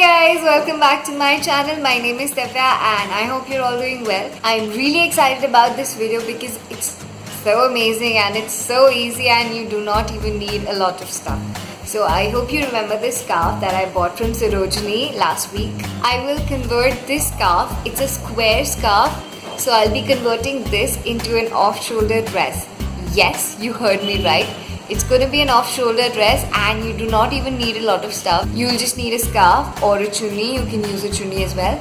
guys, welcome back to my channel. My name is Divya and I hope you're all doing well. I'm really excited about this video because it's so amazing and it's so easy and you do not even need a lot of stuff. So I hope you remember this scarf that I bought from Sarojini last week. I will convert this scarf. It's a square scarf. So I'll be converting this into an off-shoulder dress. Yes, you heard me right. It's going to be an off-shoulder dress and you do not even need a lot of stuff. You'll just need a scarf or a chunni. You can use a chunni as well.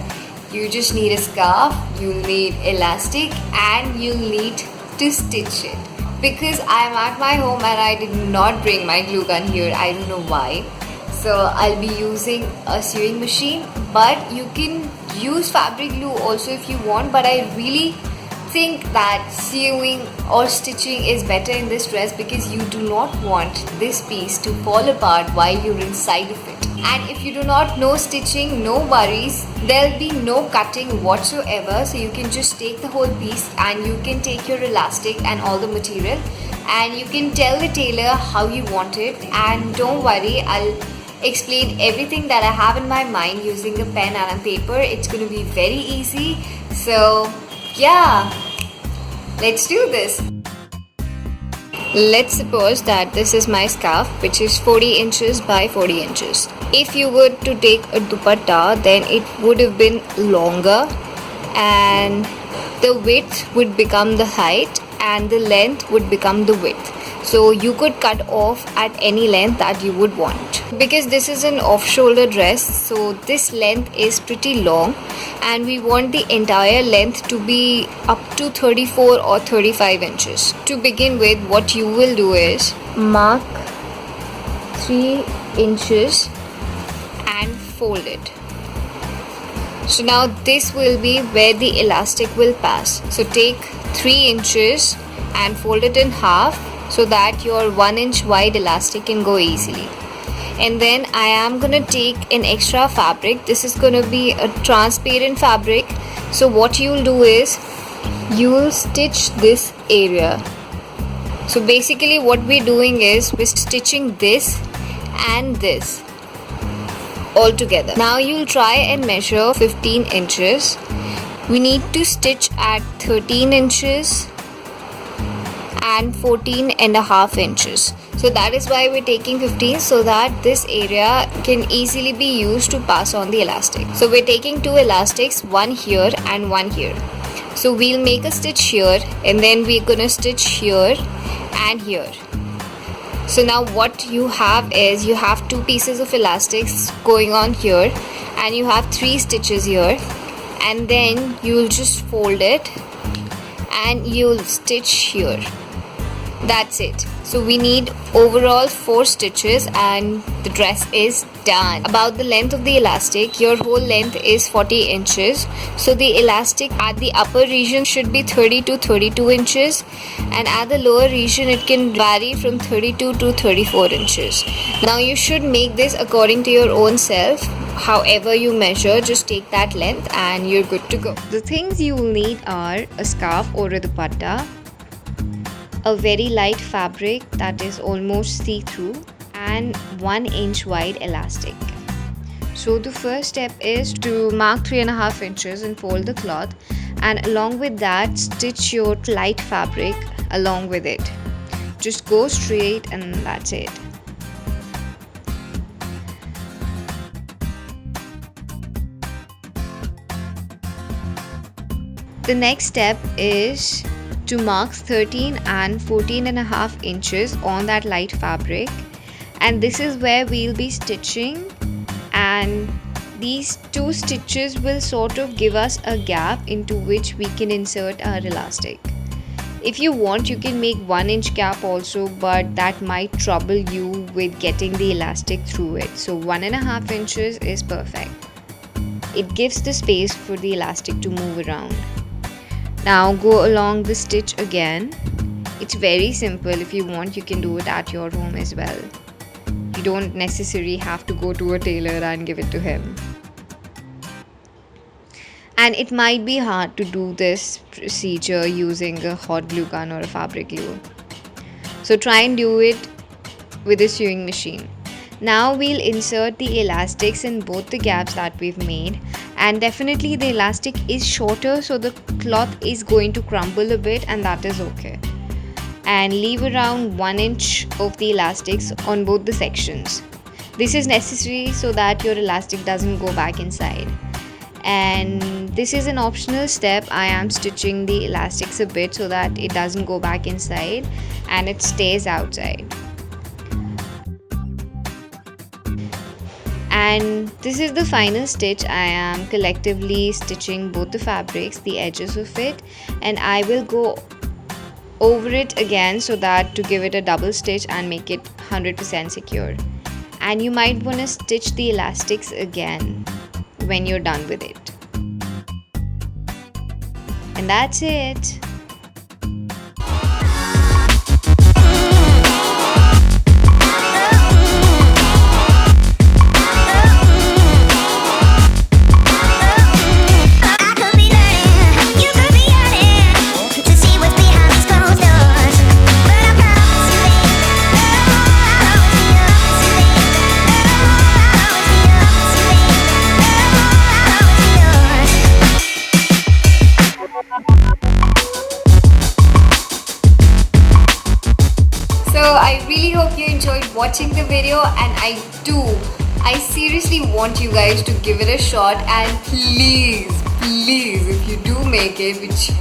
You just need a scarf, you'll need elastic and you'll need to stitch it. Because I'm at my home and I did not bring my glue gun here. I don't know why. So I'll be using a sewing machine. But you can use fabric glue also if you want. But I really think that sewing or stitching is better in this dress because you do not want this piece to fall apart while you're inside of it. And if you do not know stitching, no worries, there'll be no cutting whatsoever. So you can just take the whole piece and you can take your elastic and all the material and you can tell the tailor how you want it. And don't worry, I'll explain everything that I have in my mind using a pen and a paper. It's going to be very easy. So yeah, let's do this. Let's suppose that this is my scarf, which is 40 inches by 40 inches. If you were to take a dupatta, then it would have been longer and the width would become the height and the length would become the width. So you could cut off at any length that you would want. Because this is an off-shoulder dress, so this length is pretty long and we want the entire length to be up to 34 or 35 inches. To begin with, what you will do is mark 3 inches and fold it. So now this will be where the elastic will pass. So take 3 inches and fold it in half so that your 1 inch wide elastic can go easily. And then I am gonna take an extra fabric. This is gonna be a transparent fabric. So what you'll do is you'll stitch this area. So basically what we're doing is we're stitching this and this all together. Now you'll try and measure 15 inches. We need to stitch at 13 inches and 14.5 inches. So that is why we're taking 15, so that this area can easily be used to pass on the elastic. So we're taking 2 elastics, one here and one here. So we'll make a stitch here and then we're gonna stitch here and here. So now what you have is you have 2 pieces of elastics going on here and you have 3 stitches here, and then you'll just fold it and you'll stitch here. That's it. So we need overall 4 stitches and the dress is done. About the length of the elastic, your whole length is 40 inches. So the elastic at the upper region should be 30 to 32 inches and at the lower region it can vary from 32 to 34 inches. Now you should make this according to your own self. However you measure, just take that length and you're good to go. The things you will need are a scarf or a dupatta, a very light fabric that is almost see-through, and 1 inch wide elastic. So the first step is to mark 3.5 inches and fold the cloth, and along with that stitch your light fabric along with it. Just go straight and that's it. The next step is to mark 13 and 14.5 inches on that light fabric, and this is where we'll be stitching, and these 2 stitches will sort of give us a gap into which we can insert our elastic. If you want, you can make 1 inch gap also, but that might trouble you with getting the elastic through it. So 1.5 inches is perfect. It gives the space for the elastic to move around. Now go along the stitch again. It's very simple. If you want, you can do it at your home as well. You don't necessarily have to go to a tailor and give it to him. And it might be hard to do this procedure using a hot glue gun or a fabric glue. So try and do it with a sewing machine. Now we'll insert the elastics in both the gaps that we've made, and definitely the elastic is shorter, so the cloth is going to crumble a bit, and that is okay. And leave around 1 inch of the elastics on both the sections. This is necessary so that your elastic doesn't go back inside. And this is an optional step. I am stitching the elastics a bit so that it doesn't go back inside and it stays outside. And this is the final stitch. I am collectively stitching both the fabrics, the edges of it, and I will go over it again so that to give it a double stitch and make it 100% secure. And you might want to stitch the elastics again when you're done with it. And that's it. So I really hope you enjoyed watching the video, and I seriously want you guys to give it a shot, and please if you do make it, which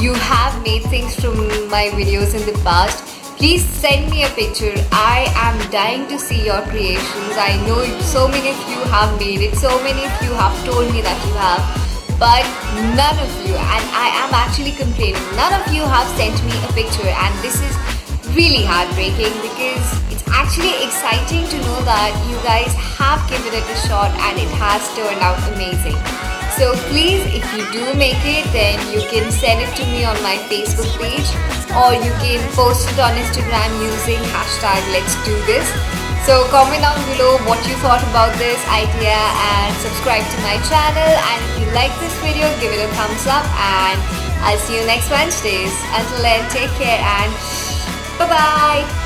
you have made things from my videos in the past, please send me a picture. I am dying to see your creations. I know so many of you have made it, so many of you have told me that you have, but none of you, and I am actually complaining, none of you have sent me a picture, and this is really heartbreaking because it's actually exciting to know that you guys have given it a shot and it has turned out amazing. So please, if you do make it, then you can send it to me on my Facebook page, or you can post it on Instagram using #LetsDoThis. So comment down below what you thought about this idea and subscribe to my channel, and if you like this video, give it a thumbs up, and I'll see you next Wednesdays. Until then, take care and bye-bye.